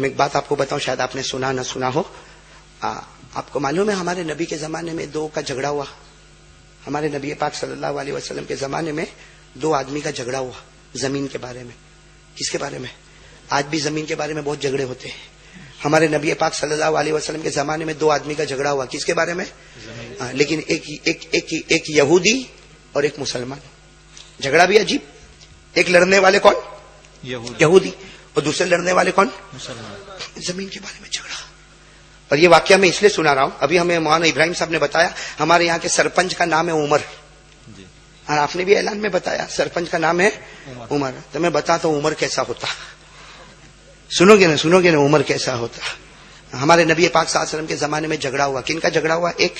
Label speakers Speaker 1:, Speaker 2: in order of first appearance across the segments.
Speaker 1: میں ایک بات آپ کو بتاؤں، شاید آپ نے سنا نہ سنا ہو. آپ کو معلوم ہے ہمارے نبی کے زمانے میں دو کا جھگڑا ہوا. ہمارے نبی پاک صلی اللہ علیہ وسلم کے زمانے میں دو آدمی کا جھگڑا ہوا زمین کے بارے میں. کس کے بارے میں؟ آج بھی زمین کے بارے میں بہت جھگڑے ہوتے ہیں. ہمارے نبی پاک صلی اللہ علیہ وسلم کے زمانے میں دو آدمی کا جھگڑا ہوا. کس کے بارے میں؟ لیکن ایک یہودی اور ایک مسلمان. جھگڑا بھی عجیب. ایک لڑنے والے کون؟ یہودی. اور دوسرے لڑنے والے کون؟ مسلمان. زمین کے بارے میں جھگڑا. اور یہ واقعہ میں اس لیے سنا رہا ہوں، ابھی ہمیں مولانا ابراہیم صاحب نے بتایا ہمارے یہاں کے سرپنچ کا نام ہے عمر. اور آپ نے بھی اعلان میں بتایا سرپنچ کا نام ہے عمر. تو میں بتاتا ہوں عمر کیسا ہوتا. سنو گے نا عمر کیسا ہوتا. ہمارے نبی پاک صلی اللہ علیہ وسلم کے زمانے میں جھگڑا ہوا. کن کا جھگڑا ہوا؟ ایک.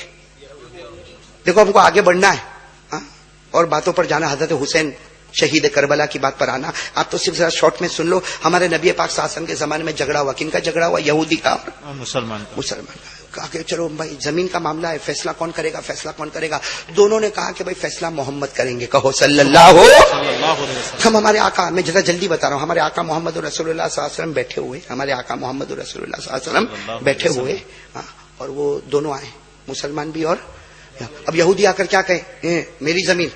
Speaker 1: دیکھو ہم کو آگے بڑھنا ہے اور باتوں پر جانا. حضرت حسین شہید کربلا کی بات پر آنا. آپ تو صرف ذرا شارٹ میں سن لو. ہمارے نبی پاک صلی اللہ علیہ وسلم کے زمانے میں جھگڑا ہوا. کن کا جھگڑا ہوا؟ یہودی کا اور مسلمان کا. کہا کہ چلو بھائی زمین کا معاملہ ہے، فیصلہ کون کرے گا؟ فیصلہ کون کرے گا؟ دونوں نے کہا کہ بھائی فیصلہ محمد کریں گے. کہو صلی اللہ ہو. ہم ہمارے آقا، میں ذرا جلدی بتا رہا ہوں، ہمارے آقا محمد رسول اللہ صلی اللہ علیہ وسلم بیٹھے ہوئے. ہمارے آقا محمد رسول اللہ صلی اللہ علیہ وسلم بیٹھے ہوئے اور وہ دونوں آئے، مسلمان بھی. اور اب یہودی آ کر کیا کہے؟ میری زمین.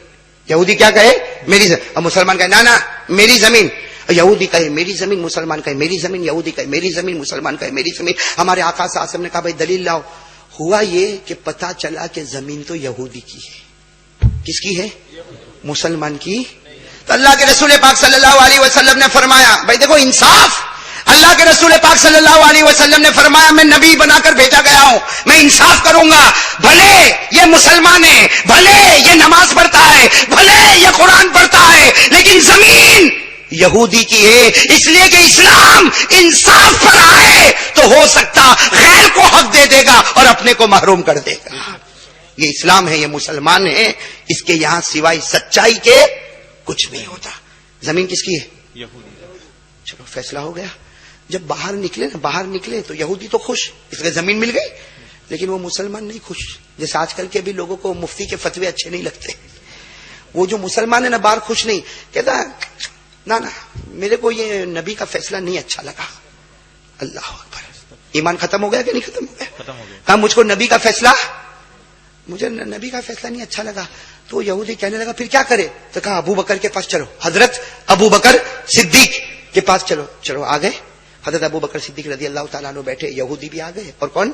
Speaker 1: یہودی کیا کہے؟ میری زمین. اب مسلمان کہے نا میری زمین. یہودی کہے میری زمین، مسلمان کہے میری زمین. یہودی کہے میری زمین، مسلمان کہے میری زمین. ہمارے آقا صلی اللہ علیہ وسلم نے کہا بھائی دلیل لاؤ. ہوا یہ کہ پتا چلا کہ زمین تو یہودی کی ہے. کس کی ہے؟ مسلمان کی. تو اللہ کے رسول پاک صلی اللہ علیہ وسلم نے فرمایا بھائی دیکھو انصاف. اللہ کے رسول پاک صلی اللہ علیہ وسلم نے فرمایا میں نبی بنا کر بھیجا گیا ہوں، میں انصاف کروں گا. بھلے یہ مسلمان ہے، بھلے یہ نماز پڑھتا ہے، بھلے یہ قرآن پڑھتا ہے، لیکن زمین یہودی کی ہے. اس لیے کہ اسلام انصاف پر آئے تو ہو سکتا غیر کو حق دے دے گا اور اپنے کو محروم کر دے گا. یہ اسلام ہے، یہ مسلمان ہے. اس کے یہاں سوائے سچائی کے کچھ نہیں ہوتا. زمین کس کی ہے؟ یہودی. چلو فیصلہ ہو گیا. جب باہر نکلے تو یہودی تو خوش، اس لیے زمین مل گئی. لیکن وہ مسلمان نہیں خوش. جیسے آج کل کے بھی لوگوں کو مفتی کے فتوے اچھے نہیں لگتے. وہ جو مسلمان ہے نا باہر خوش نہیں، کہتا نا میرے کو یہ نبی کا فیصلہ نہیں اچھا لگا. اللہ اکبر. ایمان ختم ہو گیا کہ نہیں ختم ہو گیا؟ ختم ہو گیا. کہا مجھ کو نبی کا فیصلہ نہیں اچھا لگا. تو یہودی کہنے لگا پھر کیا کرے؟ تو کہا ابو بکر کے پاس چلو، حضرت ابو بکر صدیق کے پاس چلو. آ گئے. حضرت ابو بکر صدیق رضی اللہ تعالیٰ عنہ بیٹھے. یہودی بھی آ گئے. اور کون؟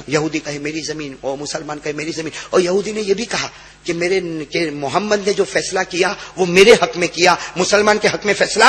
Speaker 1: یہودی کہے میری زمین اور مسلمان کہے میری زمین. اور یہودی نے یہ بھی کہا کہ محمد نے جو فیصلہ کیا وہ میرے حق میں کیا، مسلمان کے حق میں فیصلہ.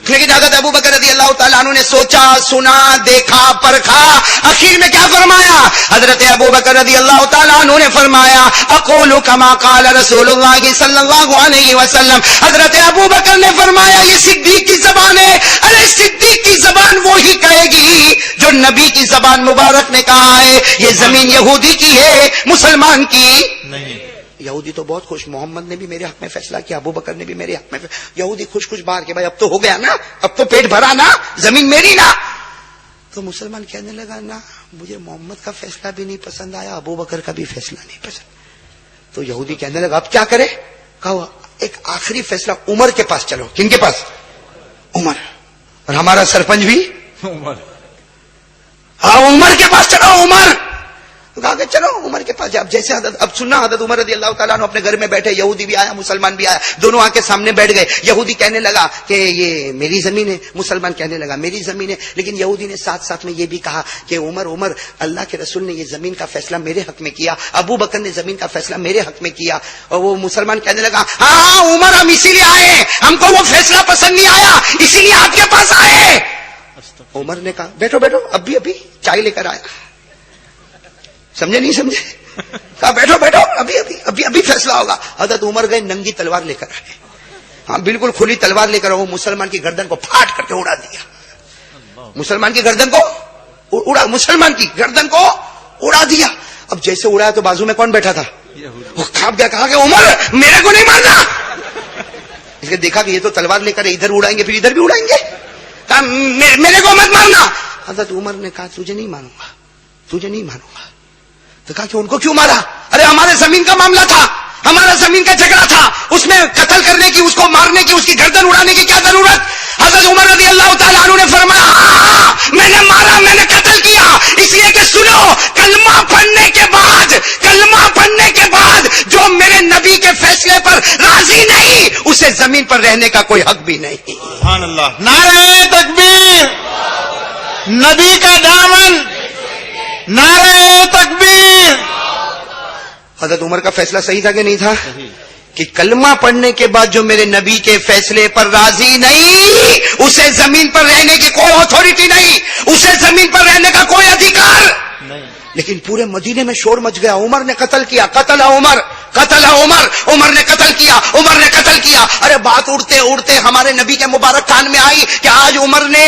Speaker 1: لیکن حضرت ابو بکر رضی اللہ تعالیٰ عنہ نے سوچا، سنا، دیکھا، پرکھا. آخر میں کیا فرمایا؟ حضرت ابو بکر رضی اللہ تعالیٰ عنہ نے فرمایا اقول کما قال رسول اللہ صلی اللہ علیہ وسلم. حضرت ابو بکر نے فرمایا یہ صدیق کی زبان ہے. ارے صدیق کی زبان وہی کہے گی جو نبی کی زبان مبارک نے کہا ہے. یہ زمین یہودی کی ہے، مسلمان کی نہیں. یہودی تو بہت خوش، محمد نے بھی میرے حق میں فیصلہ کیا، ابو بکر نے بھی میرے حق میں. یہودی خوش باہر کے بھائی اب تو ہو گیا نا، اب تو پیٹ بھرا نا، زمین میری نا. تو مسلمان کہنے لگا نا مجھے محمد کا فیصلہ بھی نہیں پسند آیا، ابو بکر کا بھی فیصلہ نہیں پسند. تو یہودی کہنے لگا اب کیا کرے؟ کہا ایک آخری فیصلہ عمر کے پاس چلو. کن کے پاس؟ عمر. اور ہمارا سرپنچ بھی عمر. ہاں عمر کے پاس چلو. عمر کہا کہ چلو عمر کے پاس. اب جیسے اب سننا حضرت عمر رضی اللہ تعالیٰ عنہ اپنے گھر میں بیٹھے. یہودی بھی آیا، مسلمان بھی آیا. دونوں آ کے سامنے بیٹھ گئے. یہودی کہنے لگا کہ یہ میری زمین ہے، مسلمان کہنے لگا میری زمین ہے. لیکن یہودی نے ساتھ میں یہ بھی کہا کہ عمر اللہ کے رسول نے یہ زمین کا فیصلہ میرے حق میں کیا، ابو بکر نے زمین کا فیصلہ میرے حق میں کیا. اور وہ مسلمان کہنے لگا ہاں عمر ہم اسی لیے آئے، ہم کو وہ فیصلہ پسند نہیں آیا اسی لیے آپ کے پاس آئے. عمر نے کہا بیٹھو ابھی چائے لے کر آیا. سمجھے نہیں سمجھے؟ کہا بیٹھو ابھی فیصلہ ہوگا. حضرت عمر گئے ننگی تلوار لے کر آئے. ہاں بالکل کھلی تلوار لے کر وہ مسلمان کی گردن کو پھاٹ کر کے اڑا دیا. مسلمان کی گردن کو اڑا دیا. اب جیسے اڑایا تو بازو میں کون بیٹھا تھا؟ وہ کھاپ گیا. کہا کہ عمر میرے کو نہیں مارنا. اس نے دیکھا کہ یہ تو تلوار لے کر ادھر اڑائیں گے پھر ادھر بھی اڑائیں گے. کہا میرے کو مت مارنا. حضرت عمر نے کہا تجھے نہیں مانوں گا. تو کہا کہ ان کو کیوں مارا؟ ارے ہمارے زمین کا معاملہ تھا، ہمارا زمین کا جھگڑا تھا، اس میں قتل کرنے کی، اس کو مارنے کی، اس کی گردن اڑانے کی کیا ضرورت؟ حضرت عمر رضی اللہ تعالیٰ عنہ نے فرمایا ہاں میں نے زمین پر رہنے کا کوئی حق بھی نہیں.
Speaker 2: سبحان اللہ. نعرہ تکبیر. نبی کا دامن. نعرہ تکبیر.
Speaker 1: حضرت عمر کا فیصلہ صحیح تھا کہ نہیں تھا؟
Speaker 2: صحیح.
Speaker 1: کہ کلمہ پڑھنے کے بعد جو میرے نبی کے فیصلے پر راضی نہیں اسے زمین پر رہنے کی کوئی اتھارٹی نہیں, اسے زمین پر رہنے کا کوئی ادھیکار
Speaker 2: نہیں.
Speaker 1: لیکن پورے مدینے میں شور مچ گیا, عمر نے قتل کیا, قتل عمر, قتل عمر, عمر نے قتل کیا, عمر نے قتل کیا. ارے بات اڑتے اڑتے ہمارے نبی کے مبارک کان میں آئی کہ آج عمر نے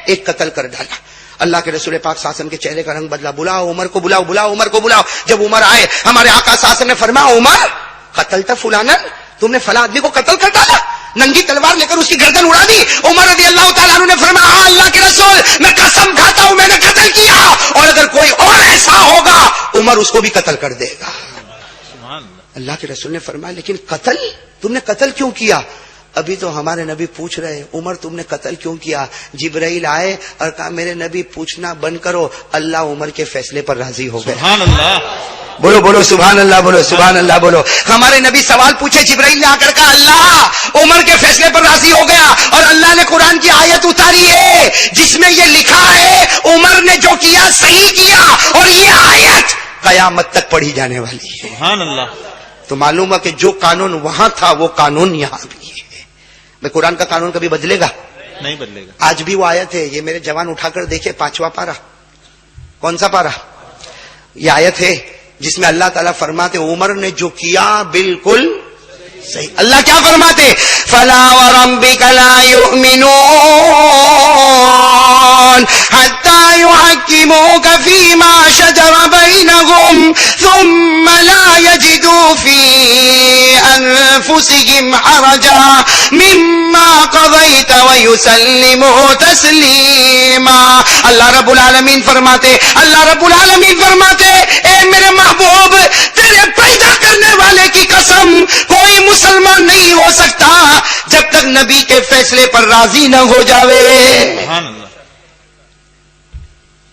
Speaker 1: ایک قتل کر ڈالا. اللہ کے رسول پاک صلی اللہ علیہ وسلم کے چہرے کا رنگ بدلا. بلاؤ عمر کو, بلاؤ بلاؤ عمر کو بلاؤ. جب عمر آئے ہمارے آقا صلی اللہ علیہ وسلم نے فرمایا عمر قتل تھا فلانا, تم نے فلاں آدمی کو قتل کر ڈالا, ننگی تلوار لے کر اس کی گردن اڑا دی. عمر رضی اللہ تعالیٰ عنہ نے فرمایا ہاں اللہ کے رسول میں قسم کھاتا ہوں میں نے قتل کیا, اور اگر کوئی اور ایسا ہوگا عمر اس کو بھی قتل کر دے گا. اللہ کے رسول نے فرمایا لیکن قتل, تم نے قتل کیوں کیا؟ ابھی تو ہمارے نبی پوچھ رہے عمر تم نے قتل کیوں کیا؟ جبرائیل آئے اور کہا میرے نبی پوچھنا بند کرو, اللہ عمر کے فیصلے پر راضی ہو گئے.
Speaker 2: سبحان اللہ.
Speaker 1: بولو بولو سبحان اللہ, بولو سبحان اللہ, بولو. ہمارے نبی سوال پوچھے, جبرائیل نے آ کر کہا اللہ عمر کے فیصلے پر راضی ہو گیا, اور اللہ نے قرآن کی آیت اتاری ہے جس میں یہ لکھا ہے عمر نے جو کیا صحیح کیا, اور یہ آیت قیامت تک پڑھی جانے والی ہے.
Speaker 2: سبحان اللہ.
Speaker 1: تو معلوم ہے کہ جو قانون وہاں تھا وہ قانون یہاں بھی ہے. میں قرآن کا قانون کبھی بدلے گا
Speaker 2: نہیں بدلے گا.
Speaker 1: آج بھی وہ آیت ہے, یہ میرے جوان اٹھا کر دیکھے 5واں پارا, کون سا پارا؟ یہ آیت ہے جس میں اللہ تعالیٰ فرماتے عمر نے جو کیا بالکل صحیح. اللہ کیا فرماتے؟ فلا وربک لا یؤمنون حتی یحکموک فیما شجر بینہم ثم لا یجدوا فی انفسهم حرجا مما قضیت ویسلموا تسلیما. اللہ رب العالمین فرماتے, اللہ رب العالمین فرماتے اے میرے محبوب تیرے پیدا کرنے والے کی قسم کوئی مسلمان نہیں ہو سکتا جب تک نبی کے فیصلے پر راضی نہ ہو جاوے.
Speaker 2: سبحان اللہ.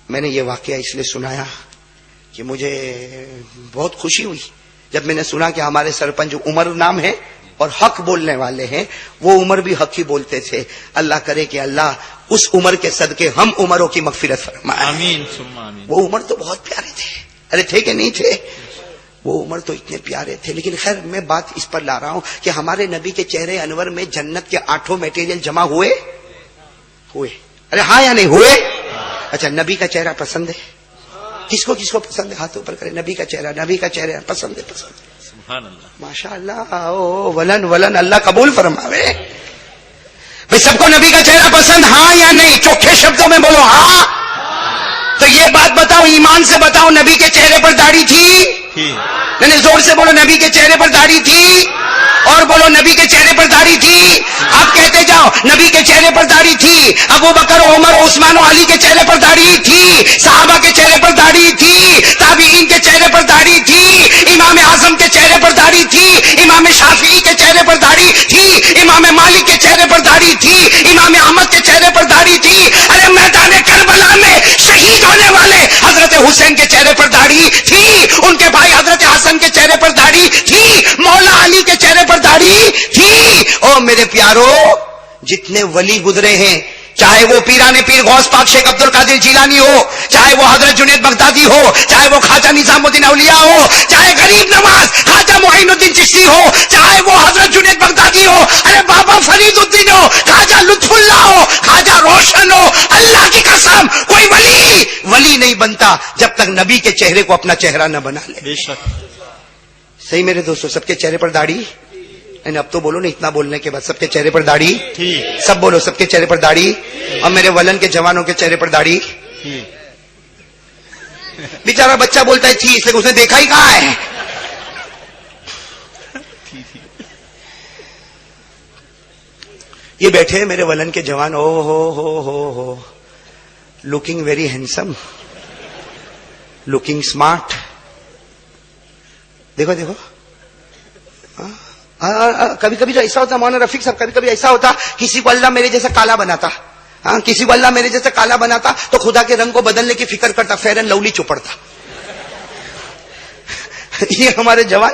Speaker 1: میں نے یہ واقعہ اس لیے سنایا کہ مجھے بہت خوشی ہوئی جب میں نے سنا کہ ہمارے سرپنچ عمر نام ہے اور حق بولنے والے ہیں, وہ عمر بھی حق ہی بولتے تھے. اللہ کرے کہ اللہ اس عمر کے صدقے ہم عمروں کی مغفرت فرمائے.
Speaker 2: آمین ثم آمین.
Speaker 1: وہ عمر تو بہت پیارے تھے, ارے تھے کہ نہیں تھے؟ وہ عمر تو اتنے پیارے تھے. لیکن خیر میں بات اس پر لا رہا ہوں کہ ہمارے نبی کے چہرے انور میں جنت کے 8 میٹیریل جمع ہوئے. ارے ہاں یا نہیں ہوئے؟ اچھا نبی کا چہرہ پسند ہے؟ کس کو پسند ہے؟ ہاتھ اوپر کرے. نبی کا چہرہ, نبی کا چہرہ پسند ہے, پسند ہے.
Speaker 2: سبحان اللہ.
Speaker 1: ماشاء اللہ. ولن ولن اللہ قبول فرماوے. بھئی سب کو نبی کا چہرہ پسند ہاں یا نہیں؟ چوکھے شبدوں میں بولو ہاں. تو یہ بات بتاؤ, ایمان سے بتاؤ, نبی کے چہرے پر داڑھی تھی؟ نہیں زور سے بولو, نبی کے چہرے پر داڑھی تھی؟ اور بولو نبی کے چہرے پر داڑھی تھی؟ آپ کہتے جاؤ نبی کے چہرے پر داڑھی تھی. ابو بکر عمر عثمان و علی کے چہرے پر داڑھی تھی, صحابہ کے چہرے پر داڑھی تھی, تابعین کے چہرے پر داڑھی تھی, امام اعظم کے چہرے پر داڑھی تھی, امام شافعی کے چہرے پر داڑھی تھی, امام مالک کے چہرے پر داڑھی تھی, امام احمد کے چہرے پر داڑھی تھی. ارے میدان کربلا میں شہید ہونے والے حضرت حسین کے چہرے پر داڑھی تھی, ان کے بھائی حضرت حسن کے چہرے پر داڑھی تھی, مولا علی کے چہرے پر داڑھی تھی. او میرے پیارو, جتنے ولی گزرے ہیں, چاہے وہ پیران پیر غوث پاک شیخ عبد القادر جیلانی ہو, چاہے وہ حضرت جنید بغدادی ہو, چاہے وہ خواجہ نظام الدین اولیاء ہو, چاہے غریب نواز خواجہ معین الدین چشتی ہو, چاہے وہ حضرت جنید بغدادی ہو, ارے بابا فرید الدین ہو, خواجہ لطف اللہ ہو, خواجہ روشن ہو, اللہ کی قسم کوئی ولی نہیں بنتا جب تک نبی کے چہرے کو اپنا چہرہ نہ بنا لے.
Speaker 2: بے شک.
Speaker 1: صحیح میرے دوستو, سب کے چہرے پر داڑھی؟ اب تو بولو نا, اتنا بولنے کے بعد سب کے چہرے پر داڑھی؟ سب بولو سب کے چہرے پر داڑھی. اور میرے ولن کے جوانوں کے چہرے پر داڑھی؟ بیچارہ بچہ بولتا ہے تھی, اس لیے اس نے دیکھا ہی کہاں ہے. یہ بیٹھے ہیں میرے ولن کے جوان, او ہو looking very handsome, looking smart. دیکھو دیکھو, کبھی کبھی تو ایسا ہوتا مولانا رفیق صاحب, کبھی کبھی ایسا ہوتا کسی کو اللہ میرے جیسا کالا بناتا, کسی کو اللہ میرے جیسا کالا بناتا تو خدا کے رنگ کو بدلنے کی فکر کرتا, فیئر اینڈ لولی چپڑتا. یہ ہمارے جوان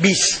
Speaker 1: 20,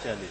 Speaker 2: 40।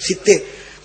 Speaker 1: 70।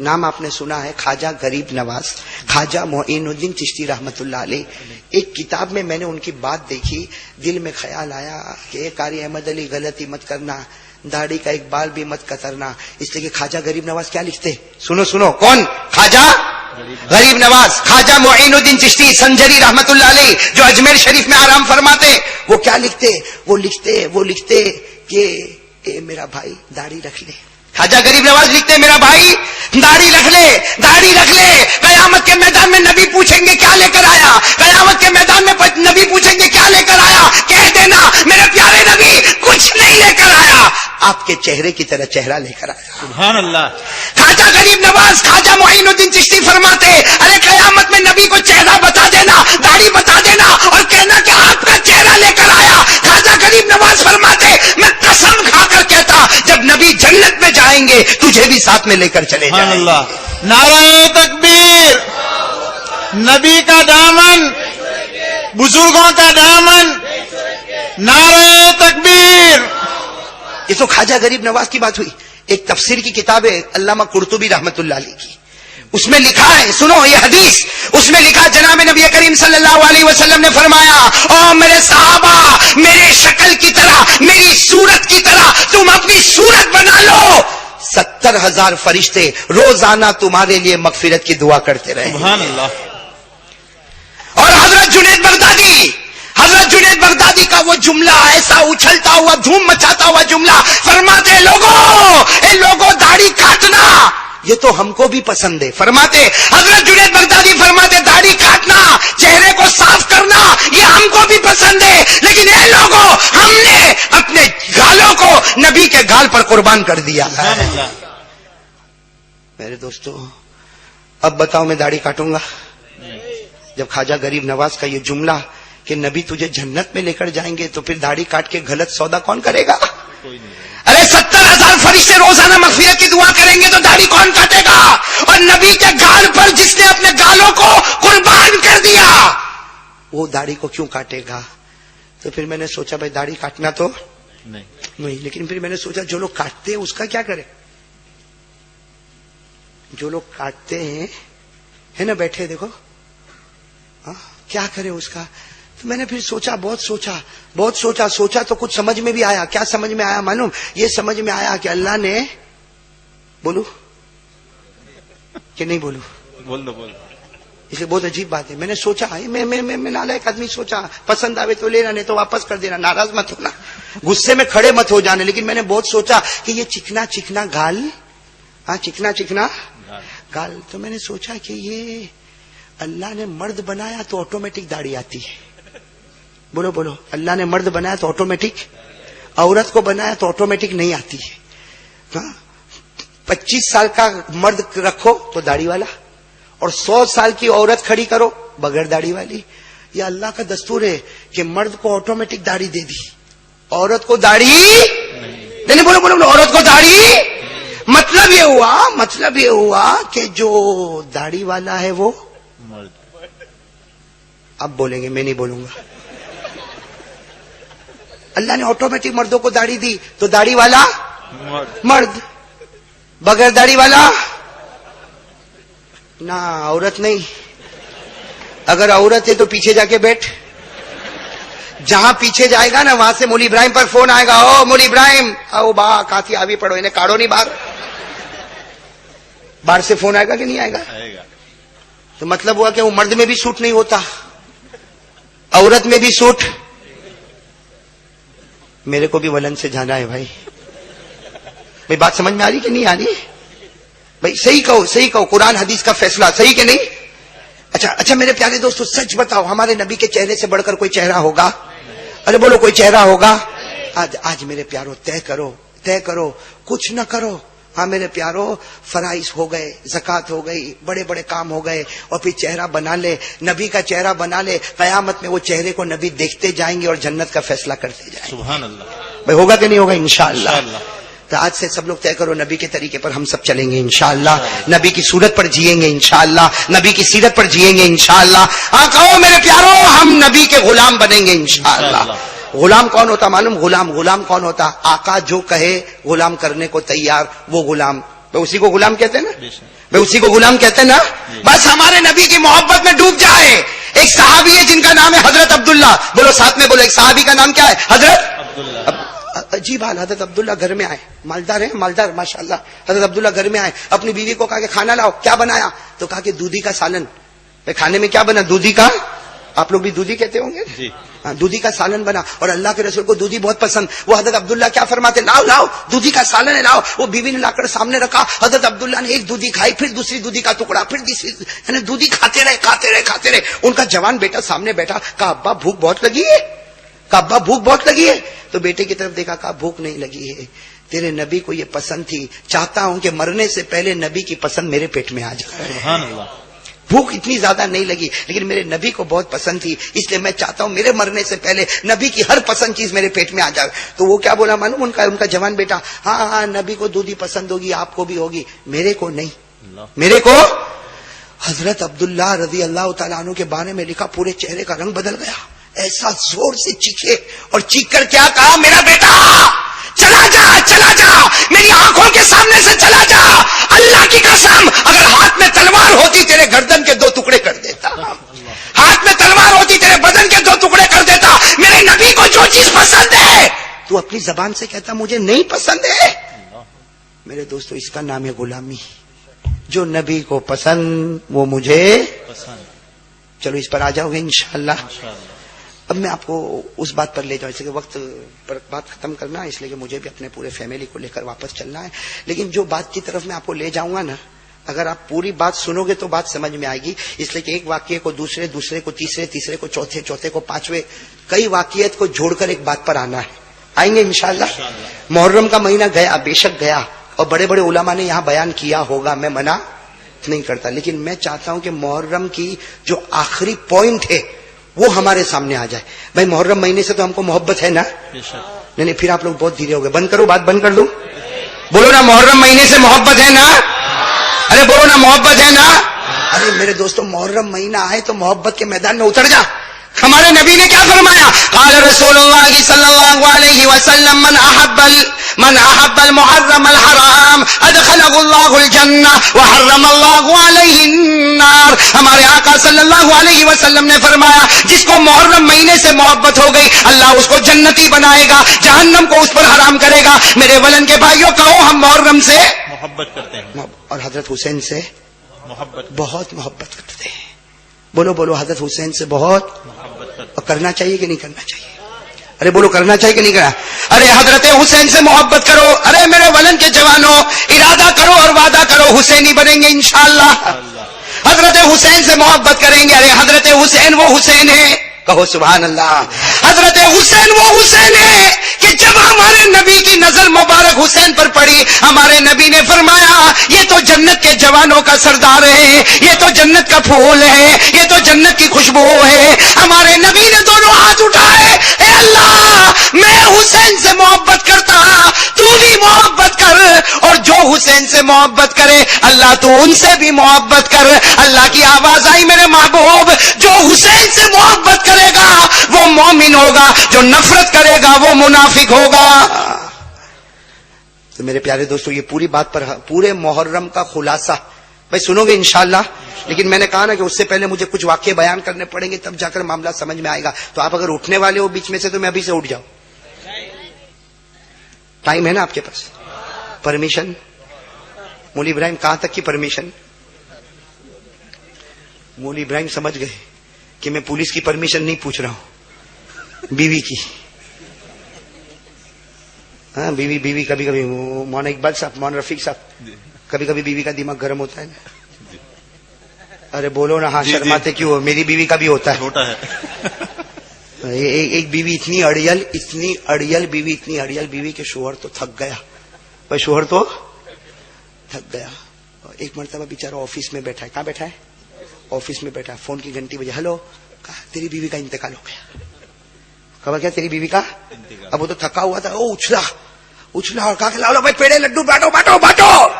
Speaker 1: نام آپ نے سنا ہے خواجہ غریب نواز، خواجہ معین الدین چشتی رحمت اللہ علیہ. ایک کتاب میں نے ان کی بات دیکھی، دل میں خیال آیا کہ اے قاری احمد علی غلطی مت کرنا، داڑھی کا ایک بال بھی مت کترنا. اس لیے کہ خواجہ غریب نواز کیا لکھتے، سنو کون؟ خواجہ غریب نواز، خواجہ معین الدین چشتی سنجری رحمت اللہ علیہ جو اجمیر شریف میں آرام فرماتے، وہ کیا لکھتے؟ وہ لکھتے کہ اے میرا بھائی داڑھی رکھ لے. خواجہ غریب نواز لکھتے میرا بھائی داڑھی رکھ لے. قیامت کے میدان میں نبی پوچھیں گے کیا لے کر آیا، قیامت کے میدان میں نبی پوچھیں گے کیا لے کر آیا، کہہ دینا میرے پیارے نبی کچھ نہیں لے کر آیا، آپ کے چہرے کی طرح چہرہ لے کر آیا.
Speaker 2: سبحان اللہ.
Speaker 1: خواجہ غریب نواز خواجہ معین الدین چشتی فرماتے ارے قیامت میں نبی کو چہرہ بتا دینا، داڑھی بتا دینا اور کہنا کہ آپ کا چہرہ لے کر آیا. خواجہ غریب نواز فرماتے میں قسم کھا کر کہتا جب نبی جنت میں جائیں گے تجھے بھی ساتھ میں لے کر چلے
Speaker 2: سبحان
Speaker 1: جائیں.
Speaker 2: اللہ. نعرہ تکبیر. نبی کا دامن، بزرگوں کا دامن. نعرہ تکبیر.
Speaker 1: یہ تو خواجہ غریب نواز کی بات ہوئی. ایک تفسیر کی کتاب ہے علامہ قرطبی رحمت اللہ علیہ کی، اس میں لکھا ہے، سنو یہ حدیث، اس میں لکھا جناب نبی کریم صلی اللہ علیہ وسلم نے فرمایا او میرے صحابہ، میرے شکل کی طرح، میری صورت کی طرح تم اپنی صورت بنا لو، 70,000 فرشتے روزانہ تمہارے لیے مغفرت کی دعا کرتے رہے.
Speaker 2: سبحان اللہ.
Speaker 1: اور حضرت جنید بغدادی کا وہ جملہ ایسا اچھلتا ہوا دھوم مچاتا ہوا جملہ، فرماتے لوگوں داڑھی کاٹنا یہ تو ہم کو بھی پسند ہے. فرماتے حضرت جنید بغدادی فرماتے داڑھی کاٹنا، چہرے کو صاف کرنا یہ ہم کو بھی پسند ہے، لیکن اے لوگوں ہم نے اپنے گالوں کو نبی کے گال پر قربان کر دیا.
Speaker 2: سبحان اللہ.
Speaker 1: میرے دوستو اب بتاؤ میں داڑھی کاٹوں گا؟ جب خواجہ غریب نواز کا یہ جملہ کہ نبی تجھے جنت میں لے کر جائیں گے تو پھر داڑھی کاٹ کے غلط سودا کون کرے گا؟
Speaker 2: کوئی نہیں.
Speaker 1: ارے 70,000 فرشتے روزانہ مغفرت کی دعا کریں گے تو داڑھی کون کاٹے گا؟ اور نبی کے گال پر جس نے اپنے گالوں کو قربان کر دیا وہ داڑھی کو کیوں کاٹے گا؟ تو پھر میں نے سوچا بھائی داڑھی کاٹنا تو نہیں، لیکن پھر میں نے سوچا جو لوگ کاٹتے ہیں اس کا کیا کرے؟ جو لوگ کاٹتے ہیں ہے نا بیٹھے دیکھو، ہاں کیا کرے اس کا؟ تو میں نے پھر سوچا، بہت سوچا تو کچھ سمجھ میں بھی آیا. کیا سمجھ میں آیا معلوم؟ یہ سمجھ میں آیا کہ اللہ نے، بولو کہ نہیں بولو؟
Speaker 2: بول دو.
Speaker 1: اسے بہت عجیب بات ہے. میں نے سوچا، میں نالائق آدمی سوچا، پسند آوے تو لینا نہیں تو واپس کر دینا، ناراض مت ہونا، غصے میں کھڑے مت ہو جانے. لیکن میں نے بہت سوچا کہ یہ چکنا گال، ہاں چکنا گال، تو میں نے سوچا کہ یہ اللہ نے مرد بنایا تو آٹومیٹک داڑھی آتی ہے. بولو اللہ نے مرد بنایا تو آٹومیٹک، عورت کو بنایا تو آٹومیٹک نہیں آتی ہے. ہاں 25 سال کا مرد رکھو تو داڑھی والا، اور 100 سال کی عورت کھڑی کرو بغیر داڑھی والی. یہ اللہ کا دستور ہے کہ مرد کو آٹومیٹک داڑھی دے دی، عورت کو داڑھی نہیں. بولو عورت کو داڑھی. مطلب یہ ہوا کہ جو داڑھی والا ہے وہ
Speaker 2: مرد.
Speaker 1: اب بولیں گے، میں نہیں بولوں گا. اللہ نے آٹومیٹک مردوں کو داڑھی دی تو داڑھی والا مرد، بغیر داڑھی والا نہ عورت نہیں. اگر عورت ہے تو پیچھے جا کے بیٹھ، جہاں پیچھے جائے گا نا وہاں سے مولی ابراہیم پر فون آئے گا، او مولی ابراہیم آؤ با کافی آوی پڑھو، انہیں کاڑو نہیں باہر سے فون آئے گا کہ نہیں آئے گا؟ تو مطلب ہوا کہ وہ مرد میں بھی سوٹ نہیں ہوتا، عورت میں بھی سوٹ. میرے کو بھی ولن سے جانا ہے بھائی بات سمجھ میں آ رہی کہ نہیں آ رہی؟ بھائی صحیح کہو، قرآن حدیث کا فیصلہ صحیح کہ نہیں؟ اچھا میرے پیارے دوستو سچ بتاؤ، ہمارے نبی کے چہرے سے بڑھ کر کوئی چہرہ ہوگا؟ ارے بولو کوئی چہرہ ہوگا؟ آج میرے پیارو طے کرو، کچھ نہ کرو. ہاں میرے پیارو، فرائض ہو گئے، زکات ہو گئی، بڑے بڑے کام ہو گئے، اور پھر چہرہ بنا لے، نبی کا چہرہ بنا لے. قیامت میں وہ چہرے کو نبی دیکھتے جائیں گے اور جنت کا فیصلہ کرتے جائیں گے.
Speaker 2: سبحان اللہ.
Speaker 1: بھائی ہوگا کہ نہیں ہوگا؟ انشاءاللہ. تو آج سے سب لوگ طے کرو، نبی کے طریقے پر ہم سب چلیں گے انشاءاللہ، نبی کی صورت پر جئیں گے انشاءاللہ، نبی کی سیرت پر جئیں گے انشاءاللہ. ہاں کہو میرے پیارو، ہم نبی کے غلام بنیں گے انشاءاللہ. غلام کون ہوتا معلوم؟ غلام کون ہوتا؟ آقا جو کہے غلام کرنے کو تیار، وہ غلام. بھائی اسی کو غلام کہتے ہیں نا, بھائی اسی کو غلام کہتے ہیں نا. بس ہمارے نبی کی محبت میں ڈوب جائے. ایک صحابی ہے جن کا نام ہے حضرت عبداللہ, بولو ساتھ میں بولو, ایک صحابی کا نام کیا ہے؟ حضرت. عجیب حال, حضرت عبداللہ گھر میں آئے, مالدار ہیں, مالدار ماشاءاللہ. حضرت عبداللہ گھر میں آئے, اپنی بیوی کو کہا کہ کھانا لاؤ, کیا بنایا؟ تو کہا کہ دودھی کا سالن. کھانے میں کیا بنا؟ دودھی کا, آپ لوگ بھی دودھی کہتے ہوں گے جی, دودھی کا سالن بنا. اور اللہ کے رسول کو دودھی بہت پسند. وہ حضرت عبداللہ کیا فرماتے, لاؤ لاؤ دودھی کا سالن ہے, لاؤ. وہ بیوی نے لا کر سامنے رکھا. حضرت عبداللہ نے ایک دودھی کھائی, پھر دوسری دودھی کا ٹکڑا, پھر تیسری, یعنی دودھی کھاتے رہے کھاتے رہے کھاتے رہے. ان کا جوان بیٹا سامنے بیٹھا, کہا ابا بھوک بہت لگی ہے, کہا ابا بھوک بہت لگی ہے. تو بیٹے کی طرف دیکھا, کہا بھوک نہیں لگی ہے, تیرے نبی کو یہ پسند تھی, چاہتا ہوں کہ مرنے سے پہلے نبی کی پسند میرے پیٹ میں آ جائے. سبحان اللہ. بھوک اتنی زیادہ نہیں لگی, لیکن میرے نبی کو بہت پسند تھی, اس لیے میں چاہتا ہوں میرے مرنے سے پہلے نبی کی ہر پسند چیز میرے پیٹ میں آ جائے. تو وہ کیا بولا معلوم, ان کا جوان بیٹا, ہاں ہاں نبی کو دودھی پسند ہوگی, آپ کو بھی ہوگی, میرے کو نہیں, میرے کو. حضرت عبداللہ رضی اللہ تعالیٰ عنہ کے بارے میں لکھا, پورے چہرے کا رنگ بدل گیا, ایسا زور سے چیخے, اور چیخ کر کیا کہا, میرا بیٹا چلا جا, چلا جا, میری آنکھوں کے سامنے سے چلا جا, اللہ کی قسم اگر ہاتھ میں تلوار ہوتی تیرے گردن کے 2 ٹکڑے کر دیتا, ہاتھ میں تلوار ہوتی تیرے بدن کے 2 ٹکڑے کر دیتا. میرے نبی کو جو چیز پسند ہے تو اپنی زبان سے کہتا مجھے نہیں پسند ہے. میرے دوستو, اس کا نام ہے غلامی. جو نبی کو پسند وہ مجھے پسند. چلو اس پر آ جاؤ گے انشاءاللہ. اب میں آپ کو اس بات پر لے جاؤں, اس لیے کہ وقت پر بات ختم کرنا ہے, اس لیے کہ مجھے بھی اپنے پورے فیملی کو لے کر واپس چلنا ہے. لیکن جو بات کی طرف میں آپ کو لے جاؤں گا نا, اگر آپ پوری بات سنو گے تو بات سمجھ میں آئے گی. اس لیے کہ ایک واقعے کو دوسرے, دوسرے کو تیسرے, تیسرے کو چوتھے, چوتھے کو پانچویں, کئی واقعات کو جوڑ کر ایک بات پر آنا ہے. آئیں گے انشاءاللہ. محرم کا مہینہ گیا, بے شک گیا, اور بڑے بڑے علماء نے یہاں بیان کیا ہوگا, میں منع نہیں کرتا, لیکن میں چاہتا ہوں کہ محرم کی جو آخری پوائنٹ ہے وہ ہمارے سامنے آ جائے. بھائی محرم مہینے سے تو ہم کو محبت ہے نا, نہیں پھر آپ لوگ بہت دھیرے ہو گئے, بند کرو, بات بند کر دو. بولو نا محرم مہینے سے محبت ہے نا, ارے بولو نا محبت ہے نا. ارے میرے دوستو, محرم مہینہ آئے تو محبت کے میدان میں اتر جا. ہمارے نبی نے کیا فرمایا, قال رسول اللہ صلی اللہ علیہ وسلم, من احب المحرم الحرام ادخلہ اللہ الجنہ وحرم اللہ علیہ النار. ہمارے آقا صلی اللہ علیہ وسلم نے فرمایا, جس کو محرم مہینے سے محبت ہو گئی اللہ اس کو جنتی بنائے گا, جہنم کو اس پر حرام کرے گا. میرے ولن کے بھائیوں, کہو ہم محرم سے محبت کرتے ہیں, اور حضرت حسین سے بہت محبت کرتے ہیں. بولو بولو, حضرت حسین سے بہت محبت. اور کرنا چاہیے کہ نہیں کرنا چاہیے؟ ارے بولو, کرنا چاہیے کہ نہیں کرنا؟ ارے حضرت حسین سے محبت کرو. ارے میرے ولن کے جوانوں, ارادہ کرو اور وعدہ کرو, حسینی بنیں گے انشاءاللہ. حضرت حسین سے محبت کریں گے. ارے حضرت حسین وہ حسین ہے, کہو سبحان اللہ. حضرت حسین وہ حسین ہے کہ جب ہمارے نبی کی نظر مبارک حسین پر پڑی, ہمارے نبی نے فرمایا یہ تو جنت کے جوانوں کا سردار ہے, یہ تو جنت کا پھول ہے, یہ تو جنت کی خوشبو ہے. ہمارے نبی نے دونوں ہاتھ اٹھائے, اے اللہ میں حسین سے محبت کرتا, تو بھی محبت کر, اور جو حسین سے محبت کرے اللہ تو ان سے بھی محبت کر. اللہ کی آواز آئی, میرے محبوب جو حسین سے محبت کرے گا وہ مومن ہوگا, جو نفرت کرے گا وہ منافق ہوگا. تو میرے پیارے دوستو, یہ پوری بات پر پورے محرم کا خلاصہ بھائی سنو گے انشاءاللہ. لیکن میں نے کہا نا کہ اس سے پہلے مجھے کچھ واقعے بیان کرنے پڑیں گے, تب جا کر معاملہ سمجھ میں آئے گا. تو آپ اگر اٹھنے والے ہو بیچ میں سے تو میں ابھی سے اٹھ جاؤں. ٹائم ہے نا آپ کے پاس؟ پرمیشن مولوی ابراہیم, کہاں تک کی پرمیشن؟ مولوی ابراہیم سمجھ گئے کہ میں پولیس کی پرمیشن نہیں پوچھ رہا ہوں, بیوی کی. ہاں بیوی بیوی کبھی کبھی, مولانا اقبال صاحب, مولانا رفیق صاحب, کبھی کبھی بیوی کا دماغ گرم ہوتا ہے نا. ارے بولو نا, ہاں شرماتے کیوں؟ میری بیوی کا بھی ہوتا ہے. ایک بیوی اتنی اڑیل بیوی کہ شوہر تو تھک گیا. بھائی شوہر تو تھک گیا. ایک مرتبہ بیچارہ آفس میں بیٹھا ہے. کہاں بیٹھا ہے؟ آفس میں بیٹھا. فون کی گھنٹی بجے. ہلو, کہا تیری بیوی کا انتقال ہو گیا. کہا کیا تیری بیوی کا؟ اب وہ تو تھکا ہوا تھا, وہ اچھلا اور کہا کہ لاؤ بھائی پیڑے لڈو بانٹو,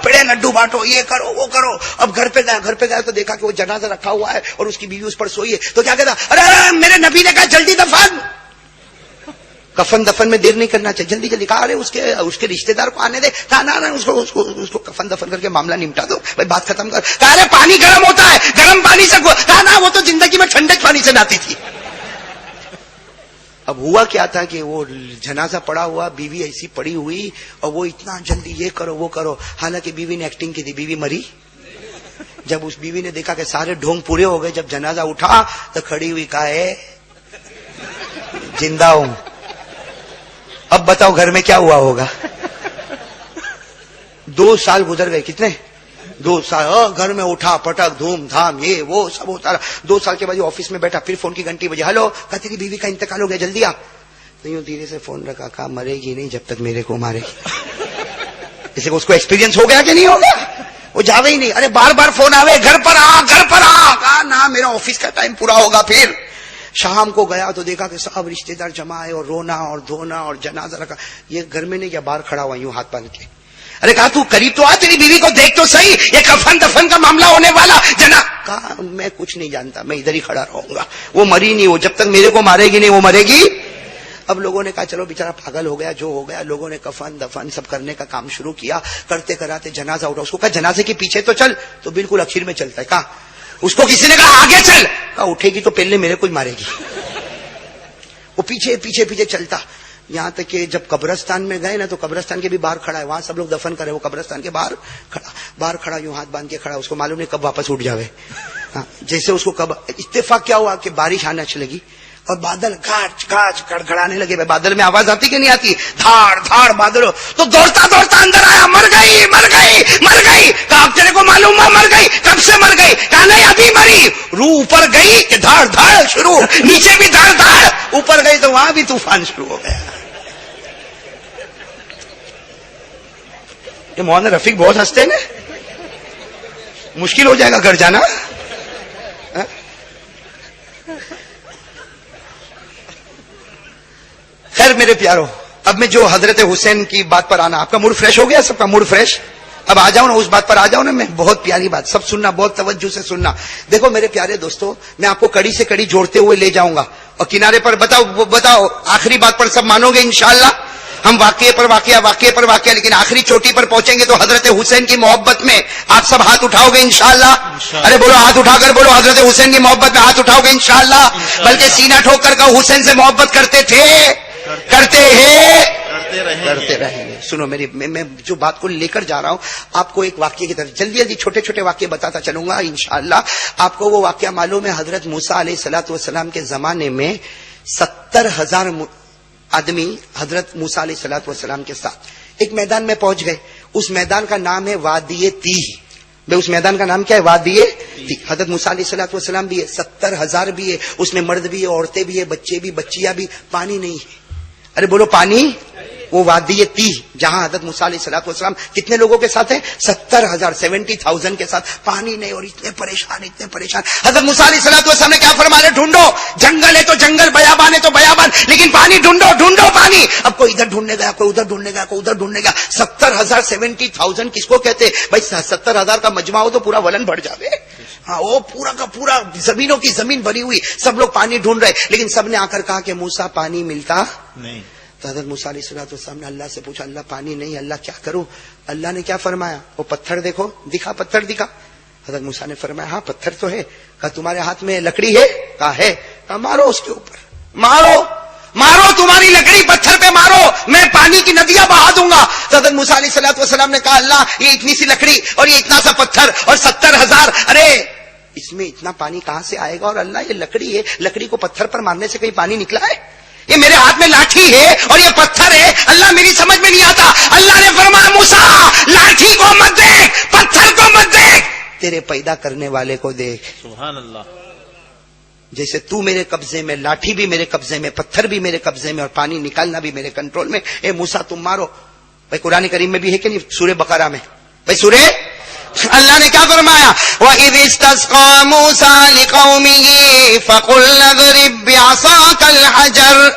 Speaker 1: پیڑے لڈو بانٹو, یہ کرو وہ کرو. اب گھر پہ گیا تو دیکھا کہ وہ جنازہ رکھا ہوا ہے اور اس کی بیوی اس پر سوئی ہے. تو کیا کہتا, ارے میرے نبی نے کہا جلدی دفن. کفن دفن میں دیر نہیں کرنا چاہیے، جلدی جلدی کہا ارے اس کے رشتے دار کو آنے دے، کہا نہ اس کو کفن دفن کر کے معاملہ نمٹا دو بھائی، بات ختم کر، کہا ارے پانی گرم ہوتا ہے، گرم پانی سے، کہا نہ وہ تو زندگی میں ٹھنڈے پانی سے نہاتی تھی۔ اب ہوا کیا تھا کہ وہ جنازہ پڑا ہوا، بیوی ایسی پڑی ہوئی، اور وہ اتنا جلدی یہ کرو وہ کرو، حالانکہ بیوی نے ایکٹنگ کی تھی، بیوی مری۔ جب اس بیوی نے دیکھا کہ سارے ڈھونگ پورے ہو گئے، جب جنازہ اٹھا تو کھڑی ہوئی کہا ہے زندہ ہوں۔ اب بتاؤ گھر میں کیا ہوا ہوگا؟ 2 سال گزر گئے، کتنے؟ 2 سال گھر میں اٹھا پٹک دھوم دھام یہ وہ سب ہوتا رہا۔ 2 سال کے بعد آفس میں بیٹھا، پھر فون کی گھنٹی بجی، ہلو، کہا تیری بیوی کا انتقال ہو گیا، جلدی آ۔ تو یوں دھیرے سے فون رکھا، کہا مرے گی نہیں جب تک میرے کو مارے گی۔ جیسے کہ اس کو ایکسپیرینس ہو گیا کہ نہیں ہو گیا، وہ جاوے ہی نہیں، ارے بار بار فون آوے، گھر پر آ گھر پر آ، کہا نہ میرا آفس کا ٹائم پورا ہوگا۔ پھر شام کو گیا تو دیکھا کہ سب رشتے دار جمع ہے، اور رونا اور دھونا اور جنازہ رکھا، یہ گھر میں نہیں کیا باہر کھڑا ہوا یوں ہاتھ باندھ کے۔ ارے کہا تو قریب تو آ، تیری بیوی کو دیکھ تو صحیح، یہ کفن دفن کا معاملہ ہونے والا جنا۔ کہا میں کچھ نہیں جانتا، میں ادھر ہی کھڑا رہوں گا، وہ مری نہیں، وہ جب تک میرے کو مارے گی نہیں وہ مرے گی۔ اب لوگوں نے کہا چلو بیچارہ پاگل ہو گیا، جو ہو گیا، لوگوں نے کفن دفن سب کرنے کا کام شروع کیا، کرتے کراتے جنازہ اٹھا، اس کو کہا جنازے کے پیچھے تو چل، تو بالکل اخیر میں چلتا ہے۔ کہا اس کو کسی نے کہا آگے چل، کہا اٹھے گی تو پہلے میرے کو ہی مارے گی۔ وہ پیچھے پیچھے پیچھے چلتا، یہاں تک کہ جب قبرستان میں گئے نا تو قبرستان کے بھی باہر کھڑا ہے، وہاں سب لوگ دفن کرے، وہ قبرستان کے باہر کھڑا یوں ہاتھ باندھ کے کھڑا، اس کو معلوم نہیں کب واپس اٹھ جاوے۔ جیسے اس کو کب اتفاق کیا ہوا کہ بارش آنا لگی اور بادل کاچ کاچ کڑکڑانے لگے۔ بادل میں آواز آتی کہ نہیں آتی؟ دھاڑ دھاڑ بادل، تو دوڑتا دوڑتا اندر آیا، مر گئی مر گئی مر گئی۔ کہا تیرے کو معلوم ہے مر گئی؟ کب سے مر گئی؟ کہا نہیں ابھی مری۔ روح اوپر گئی کہ دھاڑ دھاڑ شروع، نیچے بھی دھاڑ دھاڑ، اوپر گئی تو وہاں بھی طوفان شروع ہو گیا۔ یہ مولانا رفیق بہت ہنستے ہیں نا، مشکل ہو جائے گا گھر جانا۔ خیر میرے پیارو، اب میں جو حضرت حسین کی بات پر آنا، آپ کا موڈ فریش ہو گیا؟ سب کا موڈ فریش؟ اب آ جاؤ نا اس بات پر آ جاؤ نا، میں بہت پیاری بات، سب سننا بہت توجہ سے سننا۔ دیکھو میرے پیارے دوستو، میں آپ کو کڑی سے کڑی جوڑتے ہوئے لے جاؤں گا، اور کنارے پر بتاؤ آخری بات پر سب مانو گے انشاءاللہ؟ ہم واقعے پر واقعہ، لیکن آخری چوٹی پر پہنچیں گے تو حضرت حسین کی محبت میں آپ سب ہاتھ اٹھاؤ گے انشاءاللہ؟ ارے بولو، ہاتھ اٹھا کر بولو، حضرت حسین کی محبت میں ہاتھ اٹھاؤ گے انشاءاللہ؟ بلکہ سینہ ٹھوک کر کہو حسین سے محبت کرتے تھے، کرتے ہیں، کرتے رہیں گے۔ سنو میری، میں جو بات کو لے کر جا رہا ہوں آپ کو ایک واقعے کی طرف جلدی جلدی چھوٹے چھوٹے واقعے بتاتا چلوں گا انشاءاللہ۔ آپ کو وہ واقعہ معلوم ہے، حضرت موسیٰ علیہ الصلوۃ والسلام کے زمانے میں 70,000 آدمی حضرت موسیٰ علیہ الصلوۃ والسلام کے ساتھ ایک میدان میں پہنچ گئے۔ اس میدان کا نام ہے وادی تیہ۔ بھائی اس میدان کا نام کیا ہے؟ وادی تیہ۔ حضرت موسیٰ علیہ الصلوۃ والسلام بھی ہے، 70,000 بھی ہے، اس میں مرد بھی ہے، عورتیں بھی ہے، بچے بھی، بچیاں بھی، پانی نہیں ہے۔ ارے بولو پانی۔ وہ وادی تیہ جہاں حضرت موسیٰ علیہ الصلوۃ والسلام کتنے لوگوں کے ساتھ ہیں؟ 70,000، 70,000 کے ساتھ، پانی نہیں، اور اتنے پریشان۔ حضرت موسیٰ علیہ الصلوۃ والسلام نے کیا فرمایا؟ ڈھونڈو، جنگل ہے تو جنگل، بیابان ہے تو بیابان، لیکن پانی ڈھونڈو پانی۔ اب کوئی ادھر ڈھونڈنے گیا، کوئی ادھر ڈھونڈنے گیا، کوئی ادھر ڈھونڈنے گیا۔ 70,000، 70,000 کس کو کہتے؟ بھائی 70,000 کا مجمع ہو تو پورا ولن بڑھ جاوے۔ ہاں وہ پورا کا پورا زمینوں کی زمین بھری ہوئی، سب لوگ پانی ڈھونڈ رہے، لیکن سب نے آ کر کہا کہ موسیٰ پانی ملتا نہیں۔ تو حضرت موسیٰ علیہ الصلوۃ والسلام نے اللہ سے پوچھا، اللہ پانی نہیں، اللہ کیا کروں؟ اللہ نے کیا فرمایا؟ وہ پتھر دیکھو، دکھا پتھر دکھا۔ حضرت موسیٰ نے فرمایا ہاں پتھر تو ہے۔ کہا تمہارے ہاتھ میں لکڑی ہے؟ کہا ہے۔ کہا مارو اس کے اوپر، مارو تمہاری لکڑی پتھر پہ مارو، میں پانی کی ندیاں بہا دوں گا۔ تو حضرت موسیٰ علیہ الصلوۃ والسلام نے کہا اللہ یہ اتنی سی لکڑی اور یہ اتنا سا پتھر اور 70,000، ارے اس میں اتنا پانی کہاں سے آئے گا؟ اور اللہ یہ لکڑی ہے، لکڑی کو پتھر پر مارنے سے کہیں پانی نکلا ہے؟ یہ میرے ہاتھ میں لاٹھی ہے اور یہ پتھر ہے، اللہ میری سمجھ میں نہیں آتا۔ اللہ نے فرمایا موسیٰ لاٹھی کو مت دیکھ، پتھر کو مت دیکھ، تیرے پیدا کرنے والے کو دیکھ۔ سبحان اللہ۔ جیسے تو میرے قبضے میں، لاٹھی بھی میرے قبضے میں، پتھر بھی میرے قبضے میں، اور پانی نکالنا بھی میرے کنٹرول میں، اے موسیٰ تم مارو۔ بھائی قرآن کریم میں بھی ہے کہ نہیں؟ سورہ بقرہ میں بھائی سورہ، اللہ نے کیا فرمایا؟ وَإِذِ اسْتَسْقَىٰ مُوسَىٰ لِقَوْمِهِ فَقُلْنَا اضْرِب بِّعَصَاكَ الْحَجَرَ۔